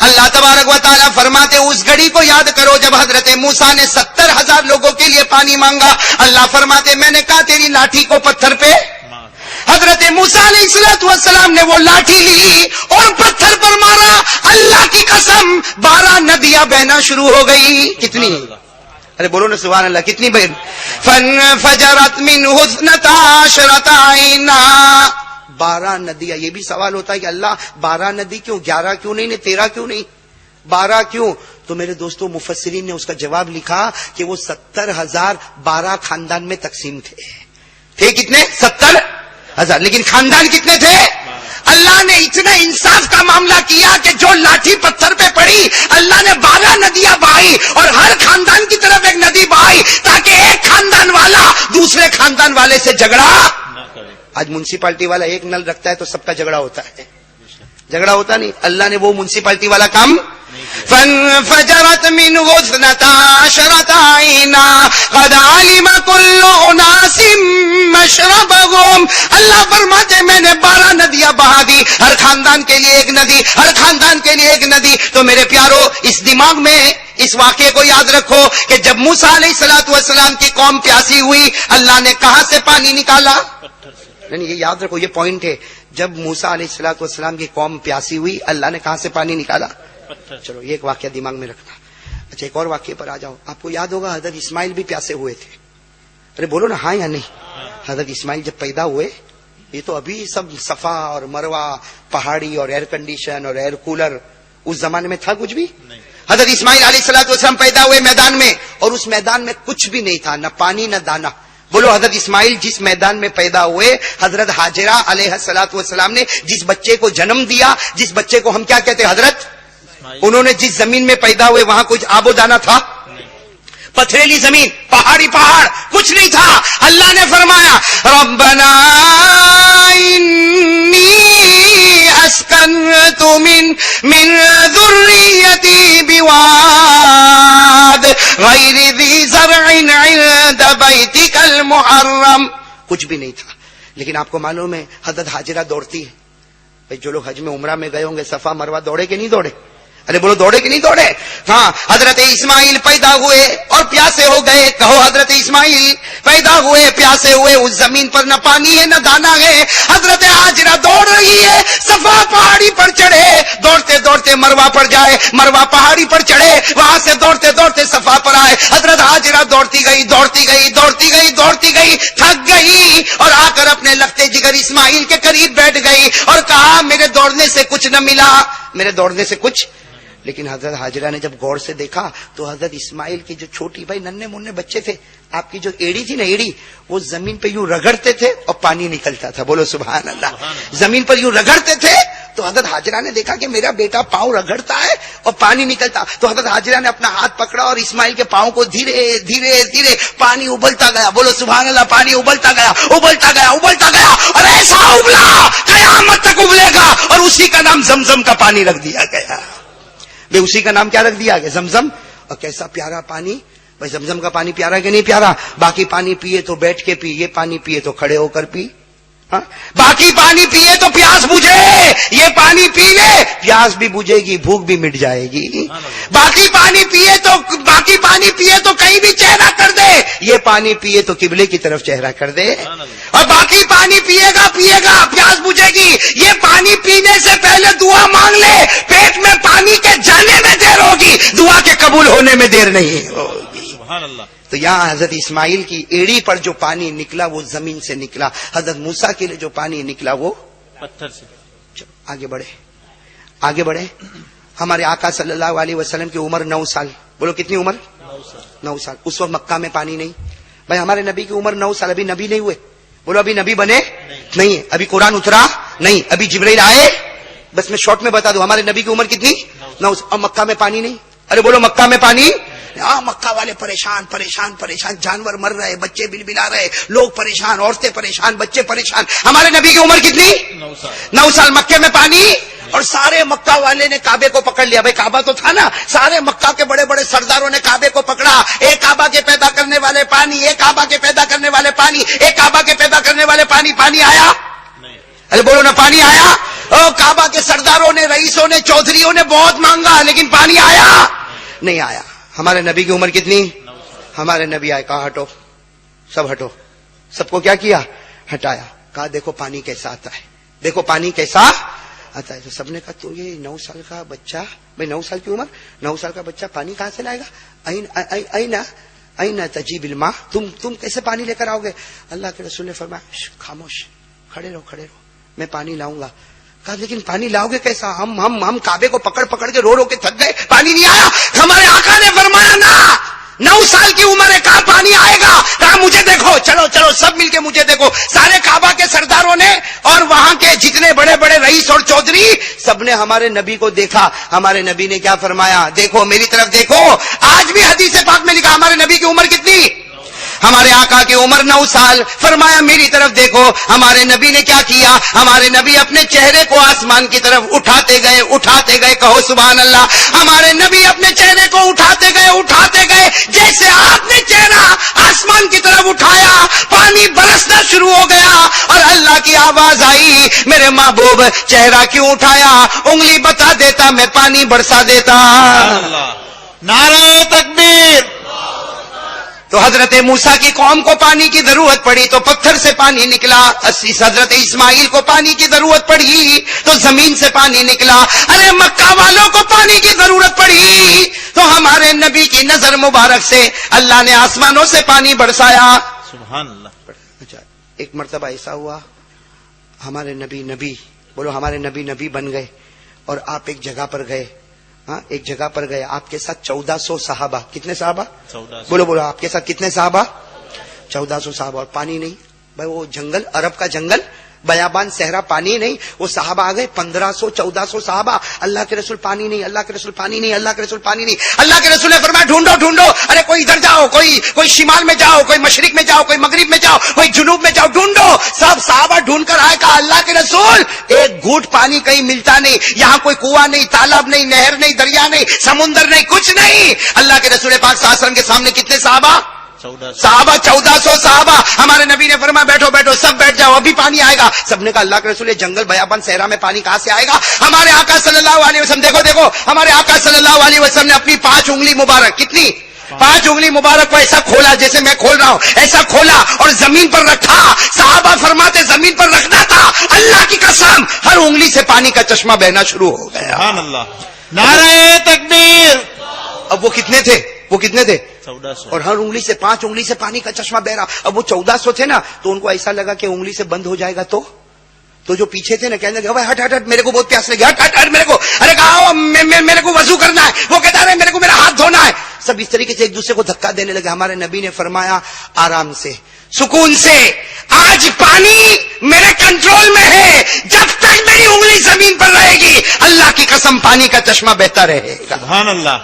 Speaker 1: اللہ تبارک و تعالیٰ فرماتے اس گھڑی کو یاد کرو جب حضرت موسیٰ نے 70,000 لوگوں کے لیے پانی مانگا۔ اللہ فرماتے میں نے کہا تیری لاٹھی کو پتھر پہ، حضرت موسیٰ علیہ السلام نے وہ لاٹھی لی اور پتھر پر مارا، اللہ کی قسم 12 ندیاں بہنا شروع ہو گئی. کتنی؟ ارے بولو نا سبحان اللہ. کتنی بہن؟ فَانْفَجَرَتْ مِنْهُ 12 عَيْنًا. 12 ندیاں. یہ بھی سوال ہوتا ہے کہ اللہ 12 ندی کیوں، 11 کیوں نہیں، 13 کیوں نہیں، 12 کیوں؟ تو میرے دوستوں مفسرین نے اس کا جواب لکھا کہ وہ 70,000 12 خاندان میں تقسیم تھے کتنے؟ 70,000. لیکن خاندان کتنے تھے؟ اللہ نے اتنا انصاف کا معاملہ کیا کہ جو لاٹھی پتھر پہ پڑی اللہ نے 12 ندیاں بہائی اور ہر خاندان کی طرف ایک ندی بہائی تاکہ ایک خاندان والا دوسرے خاندان والے سے جھگڑا. آج میونسپلٹی والا ایک نل رکھتا ہے تو سب کا جھگڑا ہوتا ہے، جھگڑا ہوتا نہیں. اللہ نے وہ میونسپلٹی والا کام. فَانْفَجَرَتْ مِنْهُ 12 عَيْنًا قَدْ عَلِمَ كُلُّ أُنَاسٍ مَشْرَبَهُمْ. اللہ فرماتے میں نے 12 ندیاں بہا دی، ہر خاندان کے لیے ایک ندی، ہر خاندان کے لیے ایک ندی. تو میرے پیارو اس دماغ میں اس واقعے کو یاد رکھو کہ جب موسیٰ علیہ السلام کی قوم پیاسی ہوئی اللہ نے کہاں سے پانی نکالا؟ نہیں یہ یاد رکھو، یہ پوائنٹ ہے. جب موسیٰ علیہ السلام کی قوم پیاسی ہوئی اللہ نے کہاں سے پانی نکالا؟ چلو یہ ایک واقعہ دماغ میں رکھنا. اچھا ایک اور واقعے پر آ جاؤ. آپ کو یاد ہوگا حضرت اسماعیل بھی پیاسے ہوئے تھے. ارے بولو نا ہاں یا نہیں. حضرت اسماعیل جب پیدا ہوئے یہ تو ابھی سب صفا اور مروہ پہاڑی اور ایئر کنڈیشن اور ایئر کولر، اس زمانے میں تھا کچھ بھی؟ حضرت اسماعیل علیہ السلام پیدا ہوئے میدان میں اور اس میدان میں کچھ بھی نہیں تھا، نہ پانی نہ دانا. بولو حضرت اسماعیل جس میدان میں پیدا ہوئے حضرت حاجرہ علیہ السلام نے جس بچے کو جنم دیا، جس بچے کو ہم کیا کہتے ہیں حضرت، انہوں نے جس زمین میں پیدا ہوئے وہاں کچھ آب و دانا تھا؟ پتھریلی زمین، پہاڑی پہاڑ، کچھ نہیں تھا. اللہ نے فرمایا ربنا انی اسکنت من ذریتی بواد غیر ذی زرع عند بیتک المحرم. کچھ بھی نہیں تھا. لیکن آپ کو معلوم ہے حضرت حاجرہ دوڑتی ہے. بھائی جو لوگ حج میں عمرہ میں گئے ہوں گے صفا مروہ دوڑے کہ نہیں دوڑے؟ ارے بولو دوڑے کہ نہیں دوڑے؟ ہاں. حضرت اسماعیل پیدا ہوئے اور پیاسے ہو گئے. کہو حضرت اسماعیل پیدا ہوئے پیاسے ہوئے، اس زمین پر نہ پانی ہے نہ دانا ہے. حضرت حاجرہ دوڑ رہی ہے، صفا پہاڑی پر چڑھے، دوڑتے دوڑتے مروہ پر جائے، مروہ پہاڑی پر چڑھے، وہاں سے دوڑتے دوڑتے صفا پر آئے. حضرت حاجرہ دوڑتی گئی دوڑتی گئی دوڑتی گئی دوڑتی گئی، تھک گئی اور آ کر اپنے لگتے جگر اسماعیل کے قریب بیٹھ گئی اور کہا میرے دوڑنے سے کچھ نہ ملا، میرے دوڑنے سے کچھ. لیکن حضرت حاجرہ نے جب غور سے دیکھا تو حضرت اسماعیل کی جو چھوٹی بھائی ننھے منھے بچے تھے، آپ کی جو ایڑی تھی نا ایڑی، وہ زمین پہ یوں رگڑتے تھے اور پانی نکلتا تھا. بولو سبحان اللہ. زمین پر یوں رگڑتے تھے تو حضرت حاجرہ نے دیکھا کہ میرا بیٹا پاؤں رگڑتا ہے اور پانی نکلتا. تو حضرت حاجرہ نے اپنا ہاتھ پکڑا اور اسماعیل کے پاؤں کو دھیرے دھیرے دھیرے پانی ابلتا گیا. بولو سبحان اللہ. پانی ابلتا گیا ابلتا گیا ابلتا گیا اور ایسا ابلا قیامت تک ابلے گا اور اسی کا نام زمزم کا پانی رکھ دیا گیا. بھائی اسی کا نام کیا رکھ دیا گیا؟ زمزم. اور کیسا پیارا پانی. بھائی زمزم کا پانی پیارا کہ نہیں پیارا؟ باقی پانی پیے تو بیٹھ کے پی، یہ پانی پیے تو کھڑے ہو کر پی. ہاں باقی پانی پیے تو پیاس بجھے، یہ پانی پی لے پیاس بھی بجھے گی، بھوک بھی مٹ جائے گی. باقی پانی پیے تو کہیں بھی چہرہ کر دے، یہ پانی پیے تو قبلے کی طرف چہرہ کر دے. اور باقی پانی پیے گا پیاس بجھے گی. یہ پانی پینے سے پہلے دعا مانگ لے، پیٹ میں پانی کے جانے میں دیر ہوگی، دعا کے قبول ہونے میں دیر نہیں ہوگی. سبحان اللہ. تو یہاں حضرت اسماعیل کی ایڑی پر جو پانی نکلا وہ زمین سے نکلا. حضرت موسیٰ کے لیے جو پانی نکلا وہ پتھر سے. چلو آگے بڑھے. ہمارے آقا صلی اللہ علیہ وسلم کی عمر 9 سال. بولو کتنی عمر؟ 9 سال. اس وقت مکہ میں پانی نہیں. بھائی ہمارے نبی کی عمر 9 سال. ابھی نبی نہیں ہوئے. بولو ابھی نبی بنے نہیں. ابھی قرآن اترا نہیں. ابھی جبرائیل آئے. بس میں شارٹ میں بتا دوں ہمارے نبی کی عمر کتنی؟ 9 سال. اور مکہ میں پانی نہیں. ارے بولو مکہ میں پانی. مکہ والے پریشان، جانور مر رہے، بچے بلبلا رہے، لوگ پریشان، عورتیں پریشان، بچے پریشان. ہمارے نبی کی عمر کتنی؟ 9 سال. مکے میں پانی. اور سارے مکہ والے نے کعبے کو پکڑ لیا. بھائی کعبہ تو تھا نا. سارے مکہ کے بڑے بڑے سرداروں نے کعبے کو پکڑا. ایک کعبہ کے پیدا کرنے والے پانی، ایک کعبہ کے پیدا کرنے والے پانی، ایک کعبہ کے پیدا کرنے والے پانی. پانی آیا؟ ارے بولو نا پانی آیا. کعبہ کے سرداروں نے، رئیسوں نے، چودھریوں نے بہت مانگا لیکن پانی آیا نہیں آیا. ہمارے نبی کی عمر کتنی؟ ہمارے نبی آئے کہا ہٹو، سب ہٹو. سب کو کیا کیا؟ ہٹایا. کہا دیکھو پانی کیسا آتا ہے، دیکھو پانی کیسا آتا ہے. تو سب نے کہا تو یہ 9 سال کا بچہ، بھائی 9 سال کی عمر، 9 سال کا بچہ پانی کہاں سے لائے گا؟ اینا تجیب الماء، تم کیسے پانی لے کر آؤ گے؟ اللہ کے رسول نے فرمایا خاموش، کھڑے رہو، میں پانی لاؤں گا. کہا لیکن پانی لاؤ گے کیسا؟ ہم کعبے کو پکڑ کے رو کے تھک گئے، پانی نہیں آیا. ہمارے آقا نے فرمایا نا 9 سال کی عمر ہے، کہاں پانی آئے گا؟ کہا مجھے دیکھو، چلو سب مل کے مجھے دیکھو. سارے کعبہ کے سرداروں نے اور وہاں کے جتنے بڑے بڑے رئیس اور چودھری سب نے ہمارے نبی کو دیکھا. ہمارے نبی نے کیا فرمایا؟ دیکھو میری طرف دیکھو. آج بھی حدیث پاک میں لکھا ہمارے نبی کی عمر کتنی؟ ہمارے آقا کی عمر 9 سال. فرمایا میری طرف دیکھو. ہمارے نبی نے کیا کیا؟ ہمارے نبی اپنے چہرے کو آسمان کی طرف اٹھاتے گئے، کہو سبحان اللہ. ہمارے نبی اپنے چہرے کو اٹھاتے گئے، جیسے آپ نے چہرہ آسمان کی طرف اٹھایا پانی برسنا شروع ہو گیا اور اللہ کی آواز آئی، میرے محبوب چہرہ کیوں اٹھایا؟ انگلی بتا دیتا میں پانی برسا دیتا.
Speaker 2: نعرہ تکبیر.
Speaker 1: تو حضرت موسیٰ کی قوم کو پانی کی ضرورت پڑی تو پتھر سے پانی نکلا. حضرت اسماعیل کو پانی کی ضرورت پڑی تو زمین سے پانی نکلا. ارے مکہ والوں کو پانی کی ضرورت پڑی تو ہمارے نبی کی نظر مبارک سے اللہ نے آسمانوں سے پانی برسایا.
Speaker 2: سبحان اللہ.
Speaker 1: اچھا ایک مرتبہ ایسا ہوا ہمارے نبی بن گئے اور آپ ایک جگہ پر گئے. ایک جگہ پر گئے، آپ کے ساتھ 1400 صحابہ. کتنے صحابہ؟ 1400. بولو آپ کے ساتھ کتنے صحابہ؟ 1400 صحابہ. اور پانی نہیں بھائی، وہ جنگل، عرب کا جنگل، بیابان صحرا، پانی نہیں. وہ صحابہ آ گئے 1500 1400 صحابہ. اللہ کے رسول پانی نہیں، اللہ کے رسول پانی نہیں، اللہ کے رسول پانی نہیں. اللہ کے رسول نے فرمایا ڈھونڈو. ارے کوئی ادھر جاؤ، کوئی شمال میں جاؤ، کوئی مشرق میں جاؤ، کوئی مغرب میں جاؤ، کوئی جنوب میں جاؤ، ڈھونڈو. سب صحابہ ڈھونڈ کر آئے. کہا اللہ کے رسول ایک گھونٹ پانی کہیں ملتا نہیں، یہاں کوئی کنواں نہیں، تالاب نہیں، نہر نہیں، دریا نہیں، سمندر نہیں، کچھ نہیں. اللہ کے رسول پاک صلی اللہ علیہ وسلم کے سامنے کتنے صحابہ؟ 1400 صحابہ. ہمارے نبی نے فرمایا بیٹھو، سب بیٹھ جاؤ، ابھی پانی آئے گا. سب نے کہا اللہ کے رسول جنگل بیابان صحرا میں پانی کہاں سے آئے گا؟ ہمارے آقا صلی اللہ علیہ وسلم دیکھو ہمارے آقا صلی اللہ علیہ وسلم نے اپنی 5 انگلی مبارک، کتنی؟ 5 انگلی مبارک کو ایسا کھولا جیسے میں کھول رہا ہوں، ایسا کھولا اور زمین پر رکھا. صحابہ فرماتے زمین پر رکھنا تھا. اللہ کی قسم ہر انگلی سے پانی کا چشمہ بہنا شروع ہو گیا.
Speaker 2: سبحان اللہ. نعرہ تکبیر.
Speaker 1: اب وہ کتنے تھے؟
Speaker 2: 1400.
Speaker 1: اور ہر انگلی سے 5 انگلی سے پانی کا چشمہ بہ رہا. اب وہ 1400 تھے نا تو ان کو ایسا لگا کہ انگلی سے بند ہو جائے گا تو جو پیچھے تھے نا کہنے لگے ہٹ میرے کو بہت پیاس لگی، ہٹ میرے کو. ارے کہا میرے کو وضو کرنا ہے. وہ کہتا ہے میرے کو میرا ہاتھ دھونا ہے. سب اس طریقے سے ایک دوسرے کو دھکا دینے لگے. ہمارے نبی نے فرمایا آرام سے، سکون سے، آج پانی میرے کنٹرول میں ہے. جب تک میری انگلی زمین پر رہے گی اللہ کی قسم پانی کا چشمہ بہتا رہے گا.
Speaker 2: سبحان اللہ.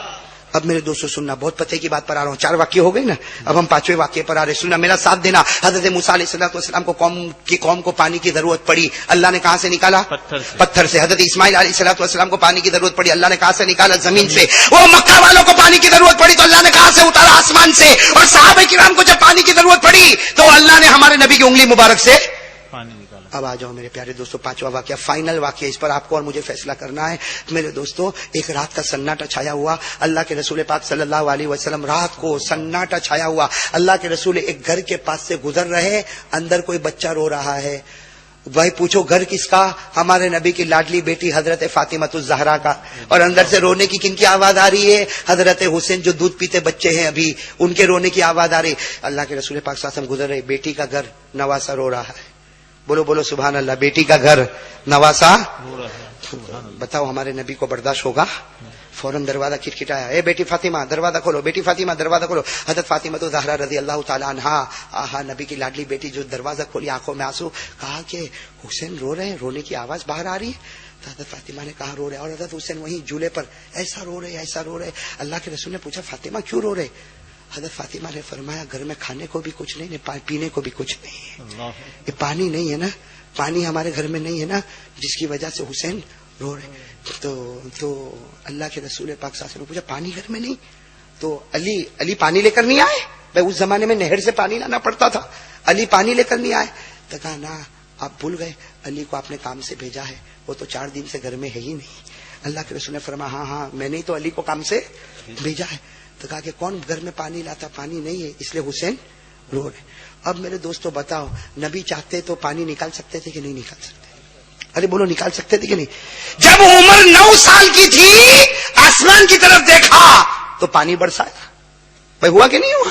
Speaker 1: اب میرے دوستوں سننا، بہت پتے کی بات پر آ رہا ہوں. 4 واقعے ہو گئے نا، اب ہم 5ویں واقعے پر آ رہے. سننا، میرا ساتھ دینا. حضرت موسیٰ علیہ السلام کو قوم کو پانی کی ضرورت پڑی. اللہ نے کہاں سے نکالا؟ پتھر سے. حضرت اسماعیل علیہ السلام کو پانی کی ضرورت پڑی. اللہ نے کہاں سے نکالا؟ زمین سے. وہ مکہ والوں کو پانی کی ضرورت پڑی تو اللہ نے کہاں سے اتارا؟ آسمان سے. اور صحابہ کرام کو جب پانی کی ضرورت پڑی تو اللہ نے ہمارے نبی کی انگلی مبارک سے
Speaker 2: پانی نکالا.
Speaker 1: اب آ جاؤ میرے پیارے دوستوں، 5واں واقعہ، فائنل واقعہ. اس پر آپ کو اور مجھے فیصلہ کرنا ہے. میرے دوستوں ایک رات کا سناٹا چھایا ہوا. اللہ کے رسول پاک صلی اللہ علیہ وسلم رات کو سناٹا چھایا ہوا. اللہ کے رسول ایک گھر کے پاس سے گزر رہے. اندر کوئی بچہ رو رہا ہے. بھائی پوچھو گھر کس کا؟ ہمارے نبی کی لاڈلی بیٹی حضرت فاطمہ الزہرا کا. اور اندر سے رونے کی کن کی آواز آ رہی ہے؟ حضرت حسین جو دودھ پیتے بچے ہیں ابھی، ان کے رونے کی آواز آ رہی. اللہ کے رسول پاک صلی اللہ علیہ وسلم گزر رہے. بیٹی کا گھر نواسا رو رہا ہے. بولو سبحان اللہ. بیٹی کا گھر نواسا. بتاؤ ہمارے نبی کو برداشت ہوگا؟ فوراً دروازہ کھٹکھٹایا. اے بیٹی فاطمہ دروازہ کھولو، بیٹی فاطمہ دروازہ کھولو. حضرت فاطمہ تو زہرا رضی اللہ تعالیٰ عنہا، آہا نبی کی لاڈلی بیٹی جو دروازہ کھولی، آنکھوں میں آنسو. کہا کہ حسین رو رہے ہیں، رونے کی آواز باہر آ رہی ہے. تو حضرت فاطمہ نے کہا رو رہے. اور حضرت حسین وہیں جھولے پر ایسا رو رہے. اللہ کے رسول نے پوچھا فاطمہ کیوں رو رہے؟ حضرت فاطمہ نے فرمایا گھر میں کھانے کو بھی کچھ نہیں، پینے کو بھی کچھ نہیں ہے. یہ پانی نہیں ہے نا، پانی ہمارے گھر میں نہیں ہے نا، جس کی وجہ سے حسین رو رہے. تو اللہ کے رسول پاک صلی اللہ علیہ وسلم نے پوچھا پانی گھر میں نہیں؟ تو علی پانی لے کر نہیں آئے؟ بھائی اس زمانے میں نہر سے پانی لانا پڑتا تھا. علی پانی لے کر نہیں آئے؟ تو کہا نا آپ بھول گئے، علی کو آپ نے کام سے بھیجا ہے، وہ تو 4 دن سے گھر میں ہے ہی نہیں. اللہ کے رسول نے فرمایا ہاں میں نے تو علی کو کام سے بھیجا ہے. تو کہا کہ کون گھر میں پانی لاتا؟ پانی نہیں ہے، اس لیے حسین رو رہے. اب میرے دوستوں بتاؤ, نبی چاہتے تو پانی نکال سکتے تھے کہ نہیں نکال سکتے؟ ارے بولو, نکال سکتے تھے کہ نہیں؟ جب عمر 9 سال کی تھی, آسمان کی طرف دیکھا تو پانی برسایا. بھائی ہوا کہ نہیں ہوا؟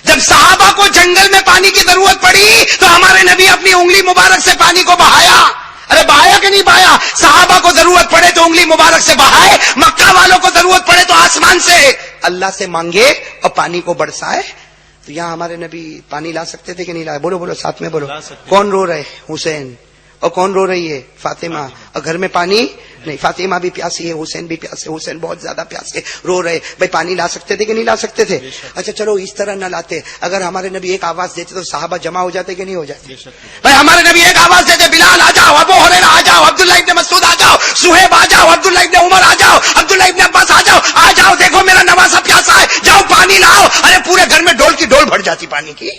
Speaker 1: جب صحابہ کو جنگل میں پانی کی ضرورت پڑی تو ہمارے نبی اپنی انگلی مبارک سے پانی کو بہایا. ارے بہایا کہ نہیں بہایا؟ صحابہ کو ضرورت پڑے تو انگلی مبارک سے بہائے, مکہ والوں کو ضرورت پڑے تو آسمان سے اللہ سے مانگے اور پانی کو برسائے. تو یہاں ہمارے نبی پانی لا سکتے تھے کہ نہیں لائے؟ بولو بولو ساتھ میں بولو. کون رو رہے؟ حسین. اور کون رو رہی ہے؟ فاطمہ. اور گھر میں پانی نہیں, فاطمہ بھی پیاسی ہے, حسین بھی پیاسے, حسین بہت زیادہ پیاسے, رو رہے. بھائی پانی لا سکتے تھے کہ نہیں لا سکتے تھے؟ اچھا چلو اس طرح نہ لاتے, اگر ہمارے نبی ایک آواز دیتے تو صحابہ جمع ہو جاتے کہ نہیں ہو جاتے؟ بھائی ہمارے نبی ایک آواز دیتے, بلال آ جاؤ, ابو ہریرہ آ جاؤ, عبداللہ ابن مسعود آ جاؤ, صہیب آ جاؤ, عبداللہ ابن عمر آ جاؤ, عبداللہ ابن عباس آ جاؤ, آ جاؤ دیکھو میرا نواسا پیاسا ہے, جاؤ پانی لاؤ. ارے پورے گھر میں ڈول کی ڈول بھر جاتی پانی کی.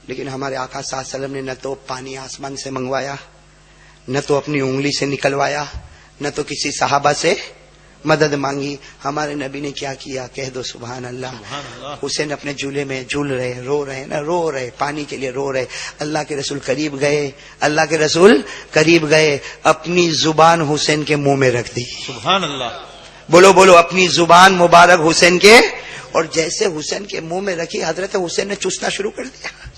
Speaker 1: لیکن ہمارے آقا صلی اللہ علیہ وسلم نے نہ تو پانی آسمان سے منگوایا, نہ تو اپنی انگلی سے نکلوایا, نہ تو کسی صحابہ سے مدد مانگی. ہمارے نبی نے کیا کیا؟ کہہ دو سبحان اللہ. حسین اپنے جھولے میں جھول رہے, رو رہے نا, رو رہے, پانی کے لیے رو رہے. اللہ کے رسول قریب گئے, اللہ کے رسول قریب گئے, اپنی زبان حسین کے منہ میں رکھ دی.
Speaker 2: سبحان اللہ.
Speaker 1: بولو بولو, اپنی زبان مبارک حسین کے, اور جیسے حسین کے منہ میں رکھی, حضرت حسین نے چوسنا شروع کر دیا.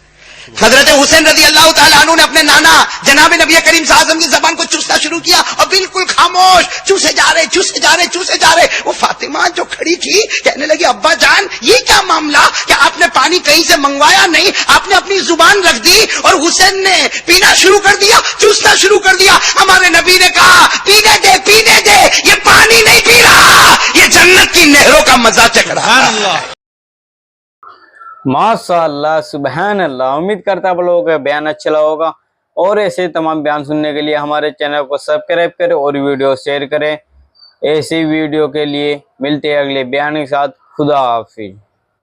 Speaker 1: حضرت حسین رضی اللہ تعالیٰ عنہ نے اپنے نانا جناب نبی کریم صلی اللہ علیہ وسلم کی زبان کو چوسنا شروع کیا, اور بالکل خاموش, چوسے جا رہے, چوسے جا رہے, چوسے جا رہے. وہ فاطمہ جو کھڑی تھی کہنے لگی, ابا جان یہ کیا معاملہ کہ آپ نے پانی کہیں سے منگوایا نہیں, آپ نے اپنی زبان رکھ دی اور حسین نے پینا شروع کر دیا, چوسنا شروع کر دیا. ہمارے نبی نے کہا, پینے دے, پینے دے, یہ پانی نہیں پی رہا, یہ جنت کی نہروں کا مزہ چکھ رہا ہے.
Speaker 3: ماشاء اللہ, سبحان اللہ. امید کرتا ہے آپ لوگوں کا بیان اچھا لگا ہوگا, اور ایسے تمام بیان سننے کے لیے ہمارے چینل کو سبسکرائب کریں اور ویڈیو شیئر کریں. ایسی ویڈیو کے لیے ملتے ہیں اگلے بیان کے ساتھ. خدا حافظ.